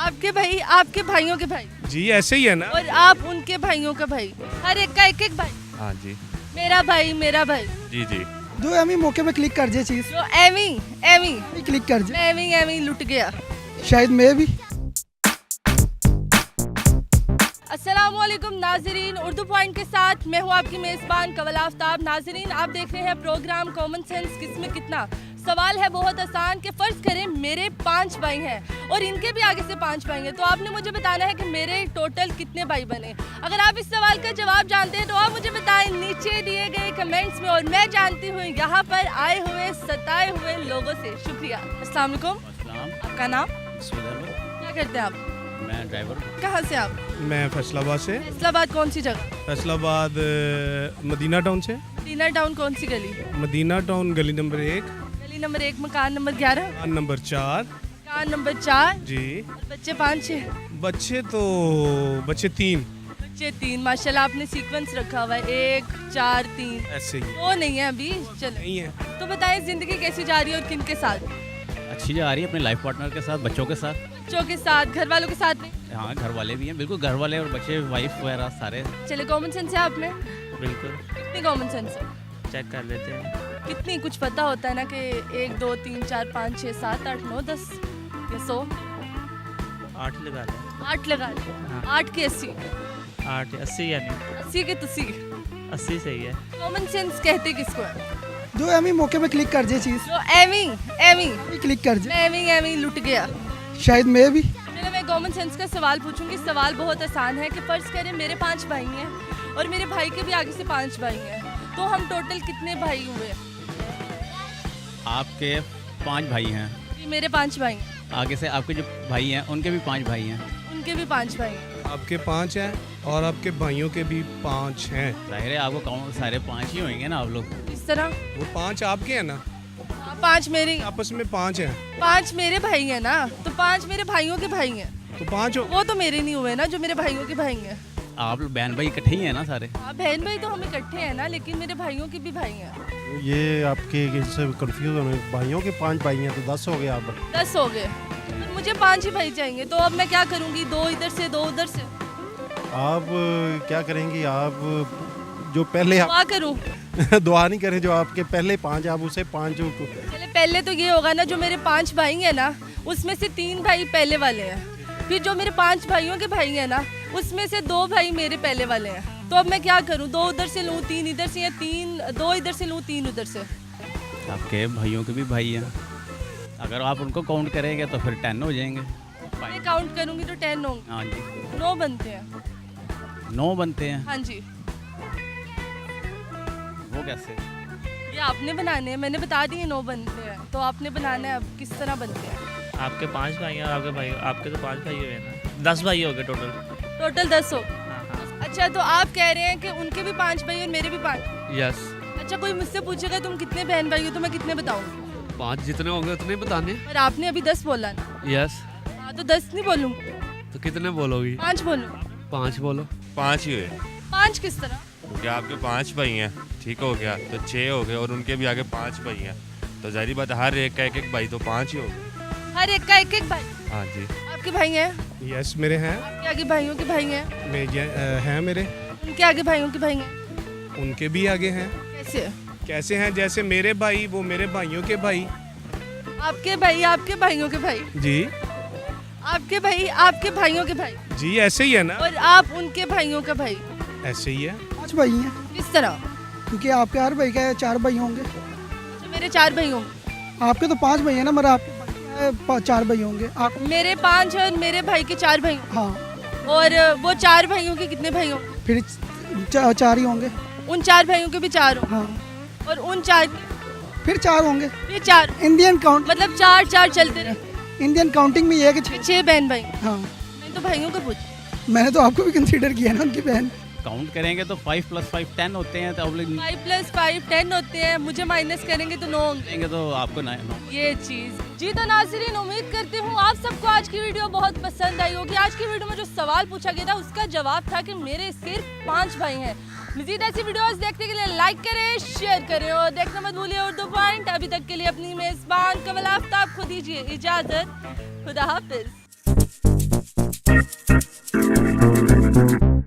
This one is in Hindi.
आपके भाई आपके भाइयों के भाई जी ऐसे ही है ना। और आप उनके भाइयों का भाई, हर एक का एक एक भाई। हाँ जी मेरा भाई जी जी। जो एमी मौके पे क्लिक कर जाए चीज जो एमी क्लिक कर जाए, मैं एमी लुट गया। शायद मैं भी। अस्सलामुअलैकुम नाजरीन, उर्दू पॉइंट के साथ मैं हूँ आपकी मेज़बान कवल आफ्ताब। नाजरीन, आप देख रहे हैं प्रोग्राम कॉमन सेंस किसमें कितना। सवाल है बहुत आसान कि फ़र्ज़ करें मेरे 5 भाई हैं और इनके भी आगे से 5 भाई हैं, तो आपने मुझे बताना है कि मेरे टोटल कितने भाई बने। अगर आप इस सवाल का जवाब जानते हैं तो आप मुझे बताएं नीचे दिए गए कमेंट्स में, और मैं जानती हूँ यहाँ पर आए हुए सताए हुए लोगों से। शुक्रिया। अस्सलाम वालेकुम। आपका नाम? क्या करते हैं आप? मैं ड्राइवर। कहाँ से आप? मैं फैसलाबाद से। फैसलाबाद कौन सी जगह? फैसलाबाद मदीना टाउन से। मदीना टाउन कौन सी गली? मदीना टाउन गली नंबर 1, गली नंबर 1, मकान नंबर 11, मकान नंबर 4। मकान नंबर 4। जी। बच्चे 5-6? बच्चे 3। बच्चे 3। माशाल्लाह आपने सीक्वेंस रखा हुआ है 1 4 3। ऐसे ही वो नहीं है अभी, चलो। नहीं है। तो बताएं जिंदगी कैसी जा रही है और किन के साथ? अच्छी जा रही है, अपने लाइफ पार्टनर के साथ, बच्चों के साथ। बच्चों के साथ, घर वालों के साथ नहीं? हाँ, घर वाले भी हैं, बिल्कुल घर वाले और बच्चे, वाइफ वगैरह सारे। चले, कॉमन सेंस है आप में? बिल्कुल कितनी कॉमन सेंस है? चेक कर लेते हैं। कितनी? कुछ पता होता है ना कि 1 2 3 4 5 6 7 8 9 10 या 100? 8 लगा लें। 8 लगा लो। हाँ। 8 के 80? 8 80 यानी 80 के तुसी। 80 सही है। कॉमन सेंस कहते किसको है? जो एमी मौके पे क्लिक कर जाए चीज जो एमी क्लिक कर जाए, मैं एमी लुट गया। शायद मैं भी। चलो, मैं कॉमन सेंस का सवाल पूछूंगी। सवाल बहुत आसान है कि फ़र्ज़ करें मेरे 5 भाई हैं और मेरे भाई के भी आगे से 5 भाई हैं, तो हम टोटल कितने भाई हुए? आपके 5 भाई हैं, जी, मेरे 5 भाई हैं, आगे से आपके जो भाई हैं उनके भी 5 भाई हैं। उनके भी 5 भाई हैं। आपके 5 हैं और आपके भाइयों के भी 5 हैं। जाहिर है आपको काउंट सारे 5 ही होंगे ना आप लोग। इस तरह वो 5 आपके हैं ना, 5 मेरे, आपस में 5 हैं 5 मेरे भाई हैं ना, तो 5 मेरे भाइयों के भाई हैं। तो 5 वो तो मेरे नहीं हुए ना, जो मेरे भाइयों के भाई हैं। आप लोग बहन भाई इकट्ठे ही हैं ना सारे। हाँ, बहन भाई तो हम इकट्ठे हैं ना, लेकिन मेरे भाइयों के भी भाई हैं। ये आपके इससे कंफ्यूज होने, भाइयों के 5 भाई हैं तो 10 हो गए आप। 10 हो गए, पर मुझे 5 ही भाई चाहिए, तो अब मैं क्या करूँगी? 2 इधर से 2 उधर से। आप क्या करेंगी? आप जो पहले आप क्या करूँ? दुआ नहीं करें, जो आपके पहले 5 आप उसे 5 चले, पहले तो ये होगा ना, जो मेरे 5 भाई हैं ना, उसमें से 3 भाई पहले वाले हैं। फिर जो मेरे 5 भाइयों के भाई हैं ना, उसमें से 2 भाई मेरे पहले वाले हैं। तो अब मैं क्या करूँ? 2 उधर से लूँ, 3 इधर से, या 2 इधर से लूँ, 3 उधर से। आपके भाइयों के भी भाई हैं, अगर आप उनको काउंट करेंगे तो फिर 10 हो जाएंगे। मैं काउंट करूँगी तो 10 होंगे। हाँ जी, 9 बनते हैं। 9 बनते हैं। हाँ जी। वो कैसे? ये आपने बनाने हैं, मैंने बता दिए 9 बनते हैं, तो आपने बनाना है अब किस तरह बनते हैं। आपके 5 भाई हैं और आपके तो 5 भाई हुए ना, 10 भाई हो गए टोटल। टोटल 10 हो। हाँ हाँ। अच्छा, तो आप कह रहे हैं कि उनके भी 5 भाई और मेरे भी 5। यस। अच्छा, कोई मुझसे पूछेगा तुम कितने बहन भाई हो, तो मैं कितने बताऊँ? 5 जितने होंगे उतने बताने। पर आपने अभी 10 बोला ना। यस। हाँ, तो 10 नहीं बोलूँगी, तो कितने बोलोगी? 5 बोलूँ। 5 बोलो। 5 ही हुए, 5 किस तरह? क्योंकि आपके 5 भाई हैं, ठीक हो गया, तो 6 हो गए, और उनके भी आगे 5 भाई हैं, तो जाहिर बात है हर एक का 1-1 भाई, तो 5 ही हो गए। हर एक का 1-1 भाई। हाँ जी। आपके भाई हैं? यस मेरे हैं। आपके आगे भाइयों के भाई हैं? हैं मेरे। उनके आगे भाइयों के भाई हैं? उनके भी आगे हैं। कैसे? कैसे हैं? जैसे मेरे भाई वो मेरे भाइयों के भाई। आपके भाई आपके भाइयों के भाई? जी। आपके भाई आपके भाइयों के भाई? जी ऐसे ही है ना। और आप उनके भाइयों का भाई? ऐसे ही है। 5 भाई हैं, किस तरह? क्योंकि आपके हर भाई का 4 भाई होंगे। तो मेरे 4 भाई होंगे। आपके तो 5 भाई हैं ना, मगर आपके 4 भाई होंगे आप। मेरे 5 और मेरे भाई के 4 भाई होंगे। हाँ, और वो 4 भाइयों के कितने भाई होंगे? फिर 4 ही होंगे। उन 4 भाइयों के भी 4 होंगे। हाँ, और उन 4 फिर 4 होंगे। ये 4, इंडियन काउंट, मतलब 4 चलते रहे। इंडियन काउंटिंग में ये है कि 6 बहन भाई। हाँ, मैंने तो भाइयों का पूछा। मैंने तो आपको भी कंसीडर किया ना, उनकी बहन। काउंट करेंगे तो 5 + 5 10 होते हैं, तो आप लोग 5 + 5 10 होते हैं, मुझे माइनस करेंगे तो 9 होंगे। लेंगे तो आपको 9। ये चीज़ जी। तो नाज़रीन, उम्मीद करती हूँ आप सबको आज की वीडियो बहुत पसंद आई होगी। आज की वीडियो में जो सवाल पूछा गया था उसका जवाब था कि मेरे सिर्फ 5 भाई हैं। मज़ीद ऐसी वीडियोस देखने के लिए लाइक करें, शेयर करें और देखना मत भूलिए उर्दू पॉइंट। अभी तक के लिए अपनी मेज़बान कवल आफ्ताब को दीजिए इजाज़त। खुदा हाफिज़।